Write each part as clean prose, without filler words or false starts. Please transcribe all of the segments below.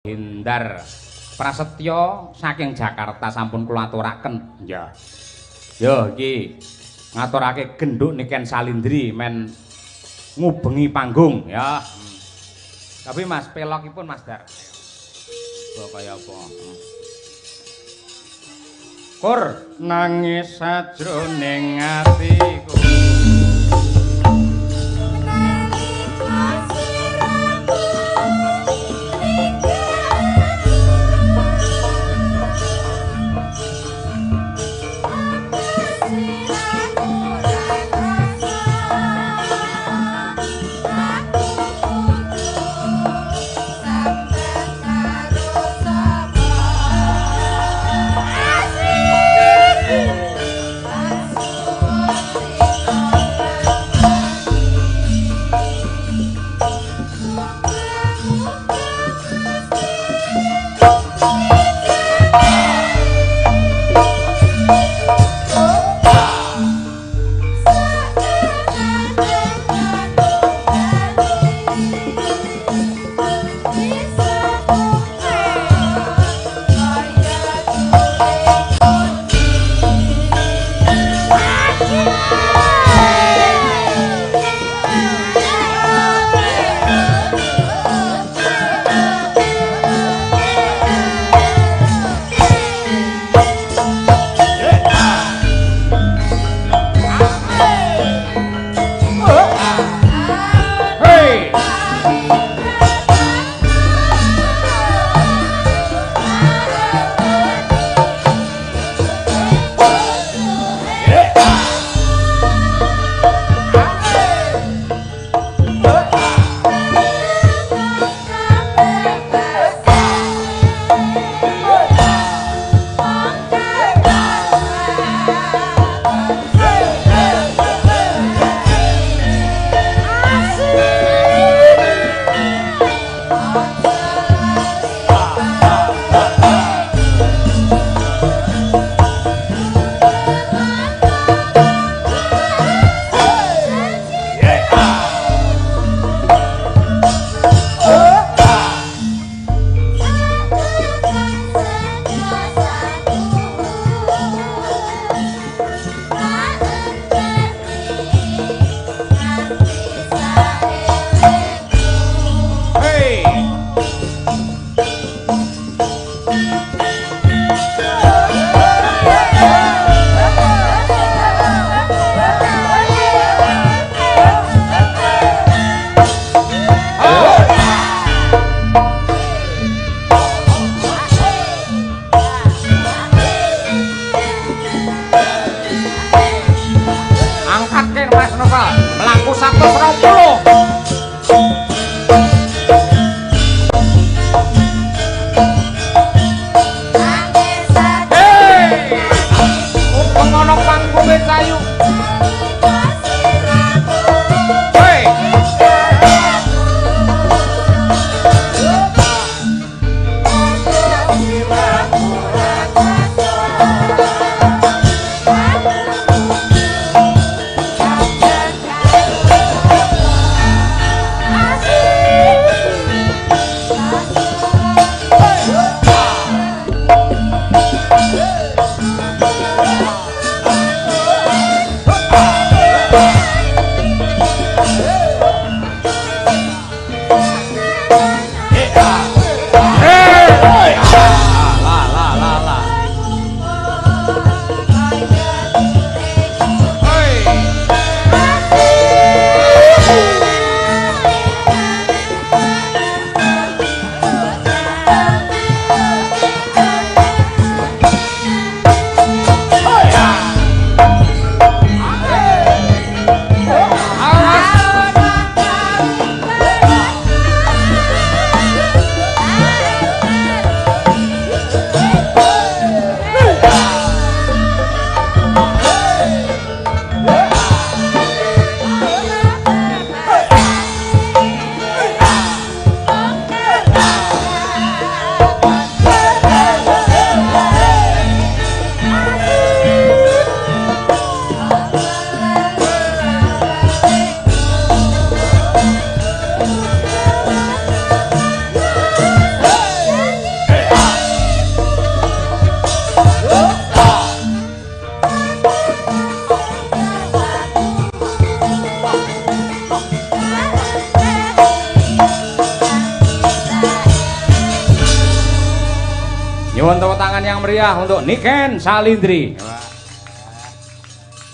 Hindar Prasetyo saking Jakarta sampun kula aturaken. Ya. Yo iki ngaturake genduk Niken Salindri men ngubengi panggung ya. Tapi Mas pelokipun Mas Dar. Kaya apa? Kur nangis sajroning atiku. yang meriah untuk Niken Salindri.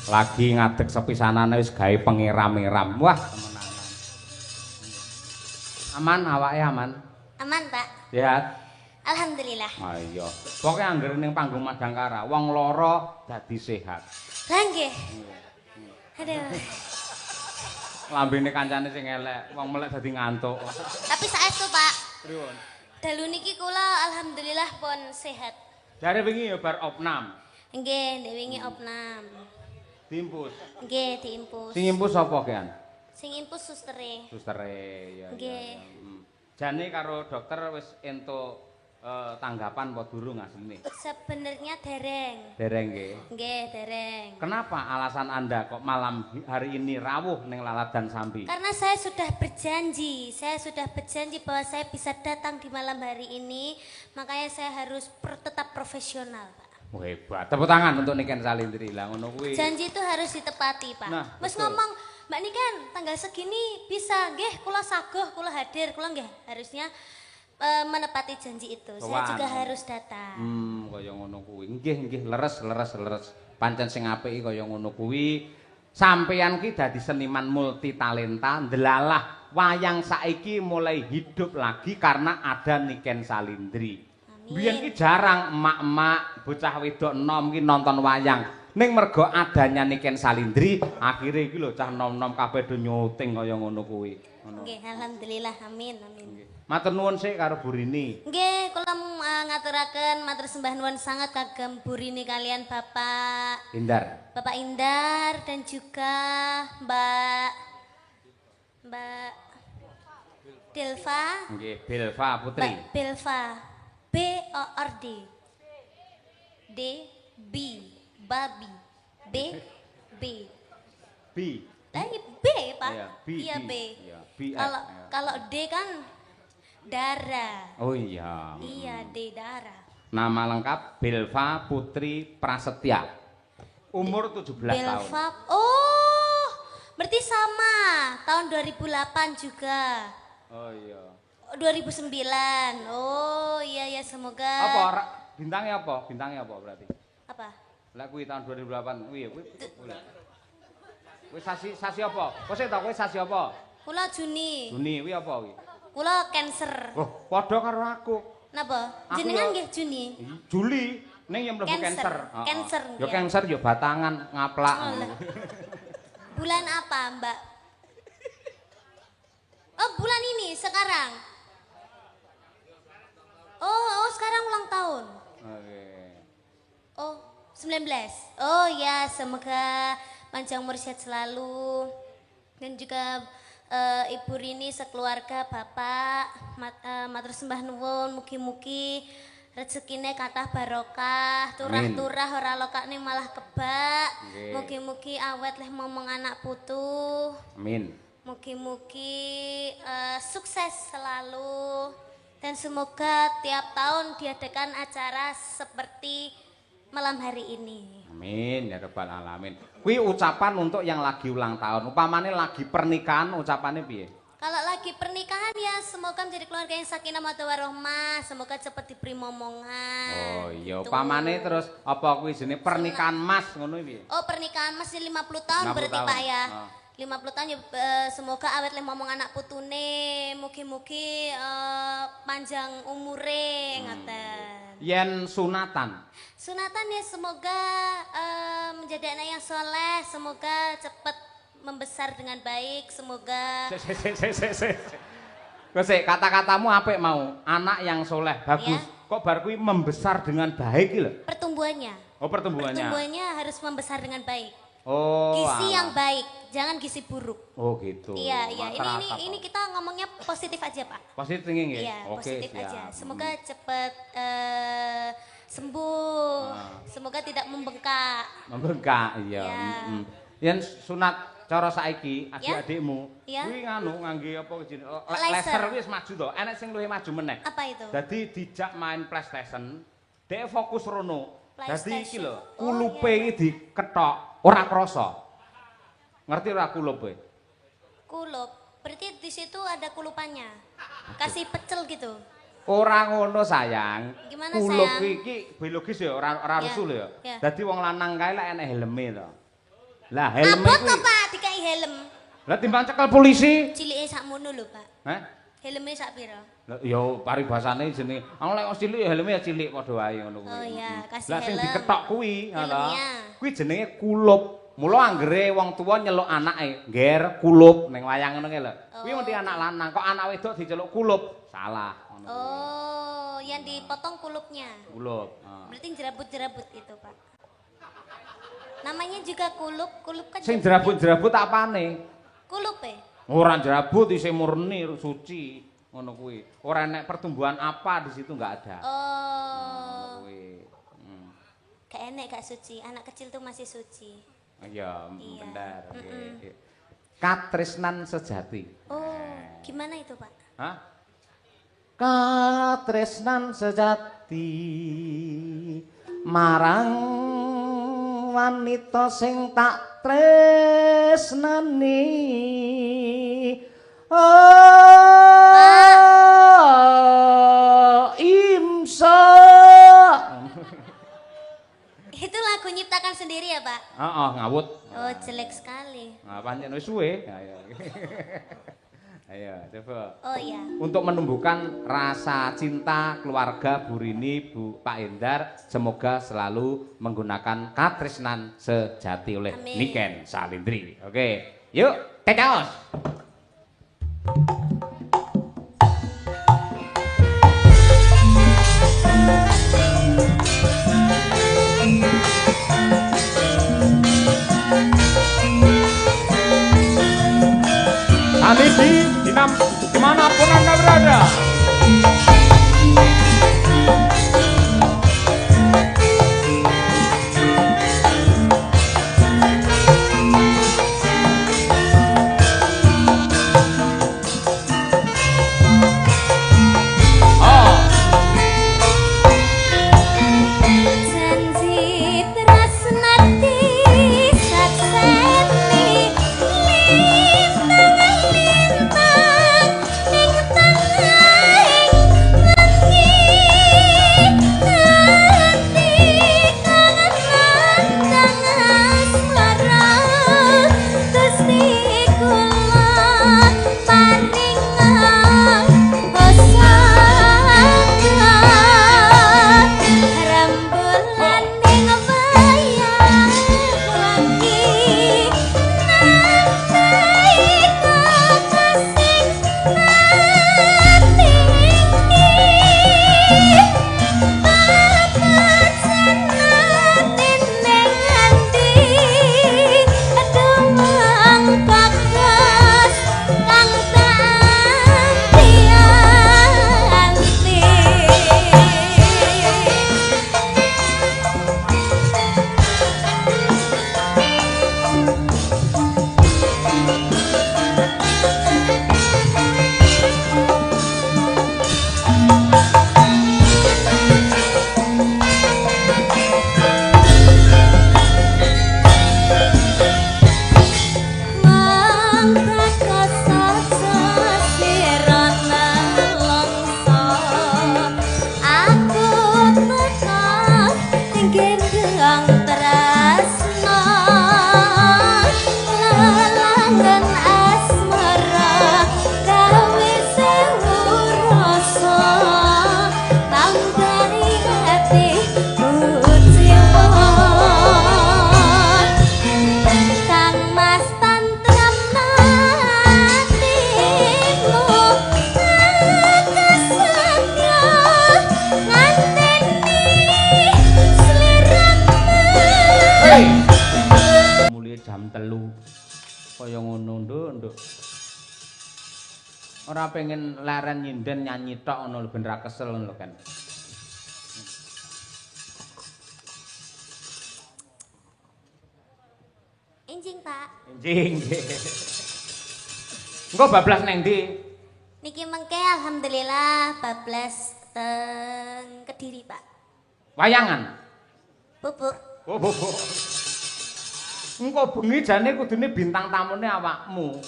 Lagi ngadeg sepisanane wis gawe pengiram-iram. Wah, temenan. Aman awake aman? Aman, Pak. Sehat. Alhamdulillah. Ayo. Pokoke anggere ning panggung Madangkara, wong lara dadi sehat. Lah nggih. Aduh. Lambene kancane sing elek, wong melek dadi ngantuk. Tapi saestu, Pak. Pripun? Dalu niki kula alhamdulillah pun sehat. Jare wingi ya bar opnam. Nggih, ndek wingi opnam. Diimpus. Nggih, diimpus. Sing impus sapa kean? Sing impus sustere. Sustere ya. Nggih. Jane karo dokter wis entuk tanggapan apa durung asline? Sebenarnya dereng. Dereng nggih. Nggih, dereng. Kenapa alasan Anda kok malam hari ini rawuh ning Laladan Sambi? Karena saya sudah berjanji bahwa saya bisa datang di malam hari ini, makanya saya harus tetap profesional, Pak. Oh, hebat. Tepuk tangan untuk Niken Salindri lah ngono kuwi. Janji itu harus ditepati, Pak. Nah, Wes ngomong, Mbak Niken, tanggal segini bisa, nggih, kula saguh, kula hadir, kula nggih harusnya menepati janji itu. Saya juga harus datang. Kaya ngono kuwi. Nggih, leres. Pancen sing apik kaya ngono kuwi. Sampeyan ki dadi seniman multi talenta, ndelalah wayang saiki mulai hidup lagi karena ada Niken Salindri. Biyen ki jarang emak-emak, bocah wedok enom ki nonton wayang. Ning mergo adanya Niken Salindri, akhire iki lho cah nom-nom kabeh do nyuting kaya ngono kuwi. Nggih, alhamdulillah, amin. Matur nuwun sik karo Burini. Nggih, kula ngaturaken matur sembah nuwun sangat kagem Burini kalian Bapak Indar dan juga Mbak Delva. Nggih, Belva Putri. Mbak Belva. BORD. D B babi. B. Lah ini B, Pak. Iya, B. Kalau D kan darah. Oh iya. Iya, D darah. Nama lengkap Belva Putri Prasetya. Umur 17 tahun. Oh, berarti sama. Tahun 2008 juga. Oh iya. 2009. Oh iya, semoga. Apa bintangnya apa berarti? Apa? Lah kuwi tahun 2008 kuwi. Kuwi sasi apa? Kok sik ta kuwi sasi apa? Kula Juni. Juni kuwi apa kuwi? Kula Cancer. Oh, padha karo aku. Napa? Jenengan nggih Juni. Juli ning yang mlebu Cancer. Cancer. Ya Cancer ya batangan ngaplak. Bulan apa, Mbak? Oh, bulan ini sekarang. Oh, sekarang ulang tahun. Oke. Oh, 19. Oh ya, semoga panjang umur sehat selalu. Dan juga Ibu Rini sekeluarga, Bapak, matur sembah nuwun, mugi-mugi rezekine kathah barokah, turah-turah ora lokane malah kebak. Mugi-mugi awet leh momong anak putu. Amin. Mugi-mugi sukses selalu. Dan semoga tiap tahun diadakan acara seperti malam hari ini. Amin ya rabbal alamin. Kuwi ucapan untuk yang lagi ulang tahun. Upamane lagi pernikahan ucapannya piye? Kalau lagi pernikahan ya semoga menjadi keluarga yang sakinah mawaddah warahmah, semoga cepat diberi momongan. Oh iya, upamane terus apa kuwi jenenge pernikahan Mas ngono piye? Oh, pernikahan Mas 50 tahun berarti Pak ya. 50 tahun ya semoga awet leh momong anak putune, mugi-mugi panjang umure ngaten. Yen sunatan. Sunatan ya semoga menjadi anak yang soleh, semoga cepat membesar dengan baik, semoga. Kok kata-katamu apik mau, anak yang soleh, bagus. Ya? Kok bar kuwi membesar dengan baik iki lho? Pertumbuhannya. Oh, pertumbuhannya. Pertumbuhannya harus membesar dengan baik. Oh. Gizi yang baik, jangan gizi buruk. Oh, gitu. Iya. Ini kita ngomongnya positif aja, Pak. Positif thinking ya? Iya, oke, positif siap. aja. Semoga cepat sembuh. Semoga tidak membengkak. Membengkak, iya. Yen sunat cara saiki adik-adikmu ya? kuwi nganu ngangge apa jenenge laser wis maju to. Enek sing luwih maju meneh. Apa itu? Dadi dijak main PlayStation, dhek fokus rono. Dadi iki lho, Oh, kulupe iki diketok ora krasa. Ngerti ora kulupe? Kulup. Berarti di situ ada kulupannya. Kasih pecel gitu. Ora ngono sayang. Gimana Kulup sayang? iki biologis ya ora rusul ya. Ya. Dadi wong lanang kae lek enek helme to. Lah helme Apa kuwi. to Pak dikai helm? Lah timbang cekel polisi. Cilike sakmono lho Pak. Hah? Helme sak pira? Lah ya paribasane jenenge. Aku lek cilik ya helme ya cilik padha wae ngono kuwi. Oh iya, kasih Lah sing helm. diketok kuwi ngono. Helmnya. Kuwi jenenge kulup. Mula anggere wong tuwa nyeluk anake, ngger kulup ning wayang ngono ki lho. Kuwi mesti anak lanang, kok anak wedok diceluk kulup. Salah ngono. Oh, yang dipotong kulupnya. Kulup. Berarti jerabut-jerabut itu, Pak. Namanya juga kulup, kulup kan. Sing jerabut-jerabut apane? Kulup Ora jerabut isih murni suci ngono kuwi. Ora enek pertumbuhan apa di situ enggak ada. Oh. Kuwi. Gak enek gak suci, anak kecil tuh masih suci. Iya, Iya. bener. Oke. Katresnan sejati. Oh, gimana itu, Pak? Hah? Katresnan sejati marang wanita sing tak tresnani. Oh, imsa. Itu lagu nyiptakan sendiri ya, Pak? Heeh, ngawut. Oh, jelek sekali. Nah, pancen wis suwe. Ayo. Ayo, coba. Oh iya. Untuk menumbuhkan rasa cinta keluarga Bu Rini, Bu Pak Endar, semoga selalu menggunakan katresnan sejati oleh Amin. Niken Salindri. Oke, yuk, teteos. Sanidi, dimanapun Anda berada. Janji tresnati sakseni lintang-lintang ing tengahing wengi ati kangen asmara Gusti kula paringan rembulan ning wayang wengi nanti kasing ati papasenatin ning andi doang bagas kang tak anti-anti. Mangkat saja sirana longso aku tetap gendang tresno lalangan asmara gawe sewu rasa tanggari hati kuciwa Kang Mas tantram hatimu kesatya nganteni sliramu. Hei. Mulai jam 3. Kaya ngono, Nduk. Ora pengen leren nyinden nyanyi tok ngono lho ben ra kesel ngono lho kan. Enjing Pak, Enjing. Engko bablas neng ndi? niki mengke alhamdulillah bablas teng Kediri Pak. Wayangan. Bubuk. Oh, bobo. Engko bengi jane kudune bintang tamune awakmu.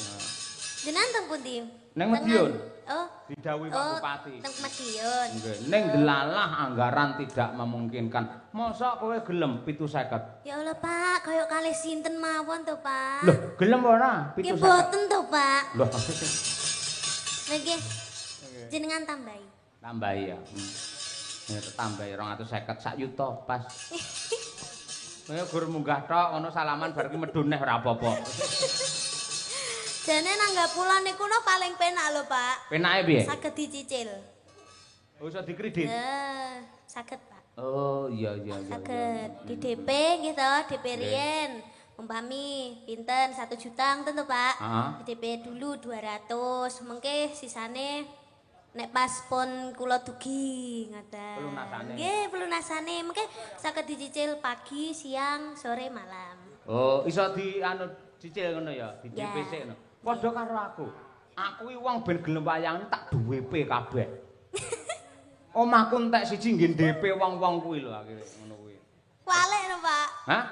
Jenengan teng pundi? Neng Madiun. Oh. Didhawuhi Pak Bupati. Teng Madiun. Nggih, ning delalah anggaran tidak memungkinkan. Mosok kowe gelem 750? Ya Allah, Pak, kaya kalih sinten mawon to, Pak? Loh, gelem ora 750? Nggih boten to, Pak. Loh. Nggih. Jenengan tambahi. Tambahi ya. Ya tambahi 250 sak yuta pas. Kowe gur munggah tok ngono salaman bar ki medhun neh ora apa-apa. Jane nanggap kula niku paling penak lho, Pak. Penake piye? Saged dicicil. Oh, iso dikredit? Ya, saged, Pak. Oh, iya. Saged di DP nggih to, DP riyen. Umpami pinten 1 juta ngoten to, Pak. Di DP dulu 200, mengke sisane nek pas pon kula dugi ngoten. Pelunasane. Nggih, pelunasane mengke saged dicicil pagi, siang, sore, malam. Oh, iso cicil ngono ya, di DP sik ngono. Padha karo aku. Aku iki wong ben gelem wayang tak duwe kabeh. Omahku entek siji nggih DP wong-wong kuwi lho akhire ngono kuwi. Kualik lho, Pak. Hah?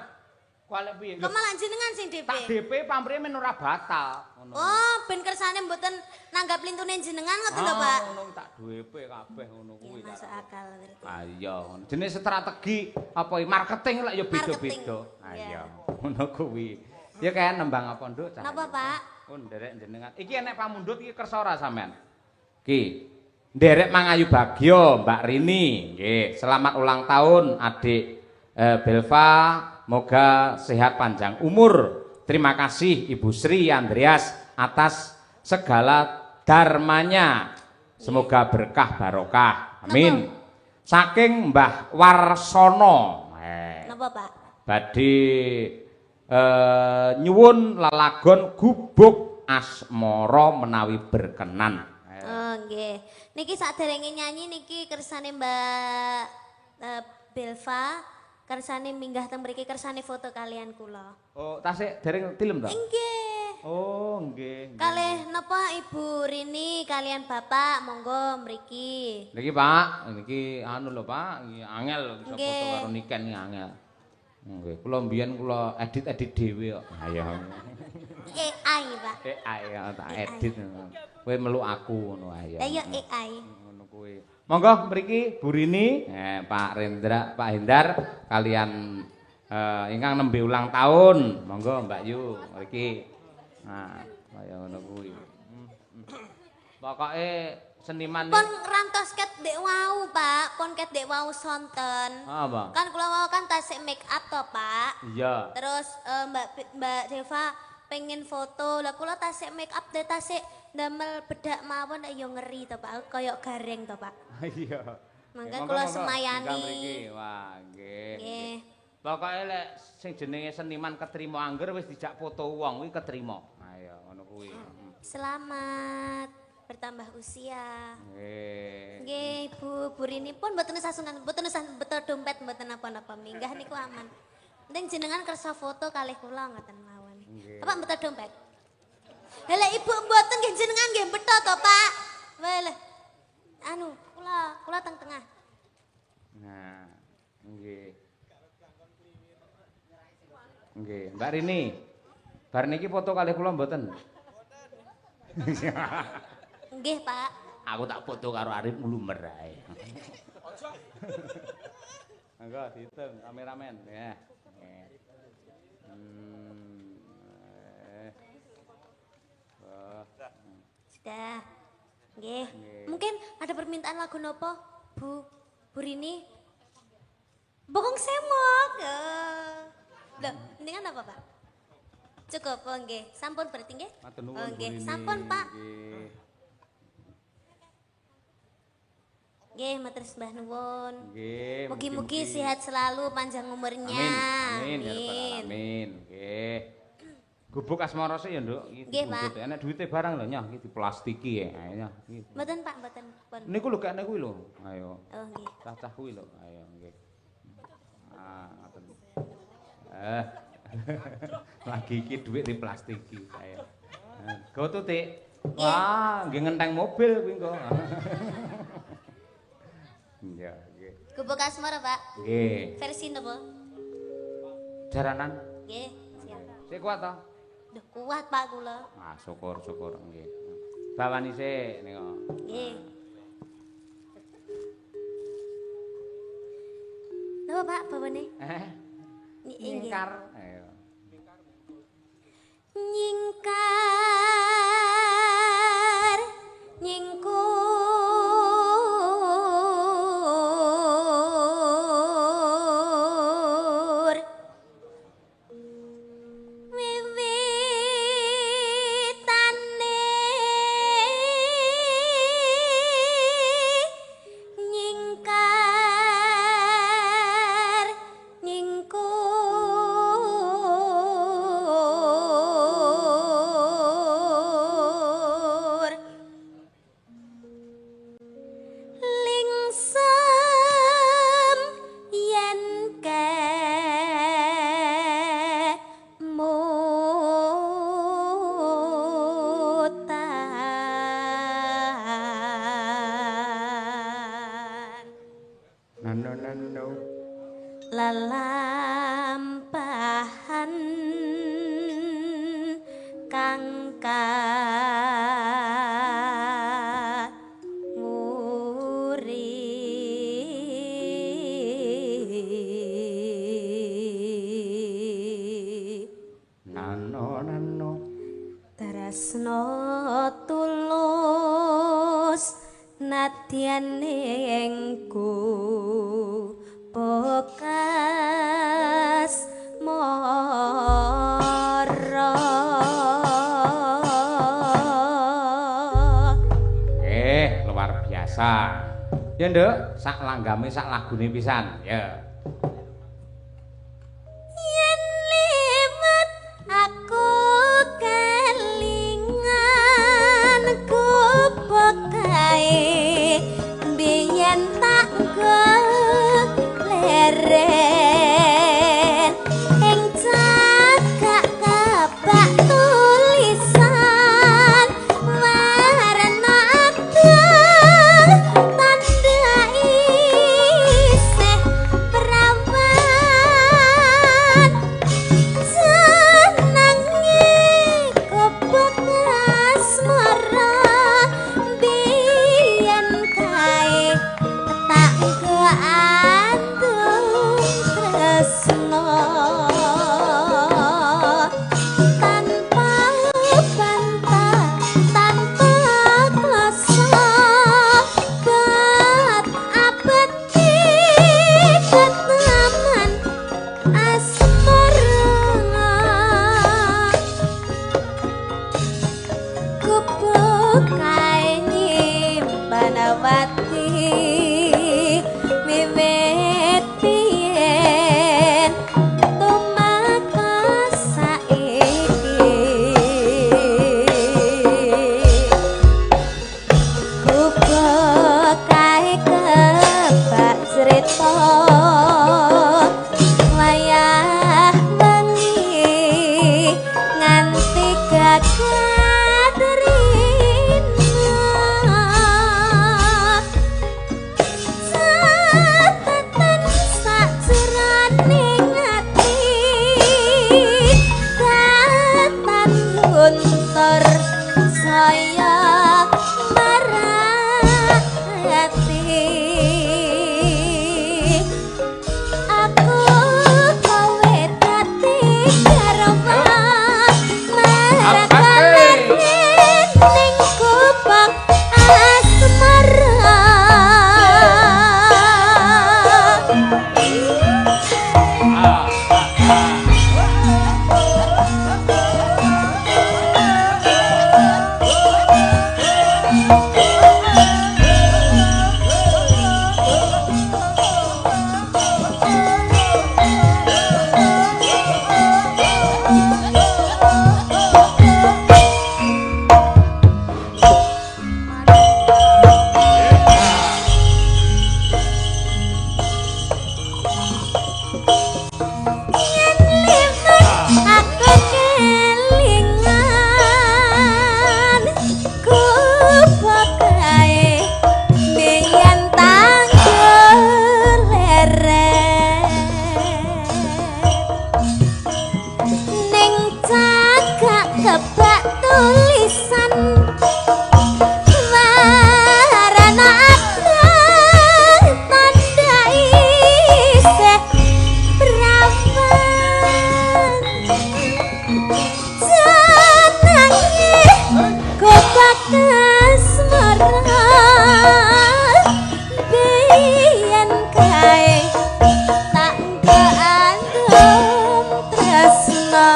Kualik piye? Kok malah jenengan sing DP? Tak DP pamrih men ora batal ngono. Oh, ben kersane mboten nanggap lintune jenengan ngoten lho, Pak. Ngono tak DP kabeh ngono kuwi. Ya, masuk akal berarti. Ah iya, jenis strategi apa marketing lek ya beda-beda. Ah iya, ngono kuwi. Ya kan nembang apa nduk? Napa, Pak? Oh, nderek jenengan. Iki enek pamundhut iki kersa ora sampean? Ki. Nderek Mangayu Bagyo, Mbak Rini. Nggih, selamat ulang tahun Adik Belva, moga sehat panjang umur. Terima kasih Ibu Sri Andreas atas segala dharmanya. Semoga berkah barokah. Amin. Saking Mbah Warsono. Napa, Pak? Badhe nyuwun lelagon gubuk asmara menawi berkenan. Oh, nggih. Niki saderenge nyanyi niki kersane Mbak Belva, kersane minggah teng mriki kersane foto kalian kula. Oh, tasik dereng tilem to? Nggih. Oh, nggih. Kalih napa Ibu Rini kalian Bapak monggo mriki. Niki Pak, niki anu lho Pak, iki angel bisa foto karo Niken iki angel. Nggih, kula mbiyen kula edit-edit dhewe kok. Ayo. AI, Pak. AI ya tak edit. Kowe meluk aku ngono ayo. Lah ya AI. Ngono kuwi. Monggo mriki Bu Rini, Pak Rendra, Pak Hendar kalian ingkang nembe ulang tahun. Monggo Mbak Yu mriki. Nah, kaya ngono kuwi. Pokoke seniman Pon rantos ket dek wau, Pak. Pon ket dek wau sonten. Apa? Kan kula mau kan tasik make up to, Pak. Iya. Terus Mbak Deva pengen foto. Lah kula tasik make up deh tasik damel bedak mawon ya ngeri to, Pak. Kayak gareng to, Pak. Iya. Mangga kula semayani. Wah, nggih. Nggih. Pokoke lek sing jenenge seniman ketrima angger wis dijak foto wong kuwi ketrima. Ayo ngono kuwi. Selamat bertambah usia. Nggih. Nggih, Bu Rini pun mboten sasunan, mboten betul dompet mboten napa-napa minggah niku aman. Penting jenengan kersa foto kalih kula ngoten mawon. Apa betul dompet? Lah Ibu mboten nggih jenengan nggih beto to, Pak. Wah, anu, kula teng-tengah. Nah, nggih. Nggih, Mbak Rini. Bar niki foto kalih kula mboten? Nggih, Pak. Aku tak foto karo Arif Mulumer ae. Monggo dihitung kameramen ya. Sudah. Nggih. Mungkin ada permintaan lagu nopo, Bu Rini? Bokong semok. Loh, mendingan apa, Pak? Cukup, oh nggih. Sampun berarti nggih? Matur nuwun, Oh nggih, Bu Rini. sampun, Pak. Nggih. Nggih, matur sembah nuwun. Nggih. Mugi-mugi sehat selalu, panjang umurnya. Amin. Ya rabbal alamin. Nggih. Gubuk asmara sik ya, Nduk. Nggih, Pak. Enak duwite barang lho nyah iki diplastiki ya. Ayo. Mboten, Pak, mboten. Pun. Niku lho kene kuwi lho. Ayo. Oh nggih. Cacah kuwi lho. Ayo nggih. Ah, ngoten. Lagi iki dhuwit diplastiki. Ayo. Go tutik. Wah, nggih ngenteng mobil kuwi engko. Iya, nggih. Gubuk asmara, Pak. Nggih. Versi nopo? Jaranan. Nggih, siap. Sik kuat to? Duh, kuat Pak kula. Ah, syukur nggih. Bawani sik nika. Nggih. Napa Pak bawane? Nyingkar. Ayo. Nyingkar nyingkur wiwitane nyingkar nyingkur lingsem yen kemutan No. lelampahan kang nguri Nano. tresno tulus nadyan engku bekas mara Luar biasa. Ya, Nduk, sak langgame sak lagune pisan. Ya. yen liwat aku kelingan gubuk kae biyen tak leren ing cagak kabak tulisan warna abang tanda isih perawan senangi gubuk asmara biyen kae tak keantung tresno tanpa bantah tanpa kuasa bat abadi kenaman asmara gubuk kae nyimpanawati wiwit biyen tumakas saiki gubuk kae kebak crita wayah bengi nganti gagat rina catatan sajroning ati datan guntur saya marati aku kowe dadi garwan marakanen ning kubang asmara tulisan warna abang tanda isih perawan jenenge kotak asmara biyen kae tak keandum tresna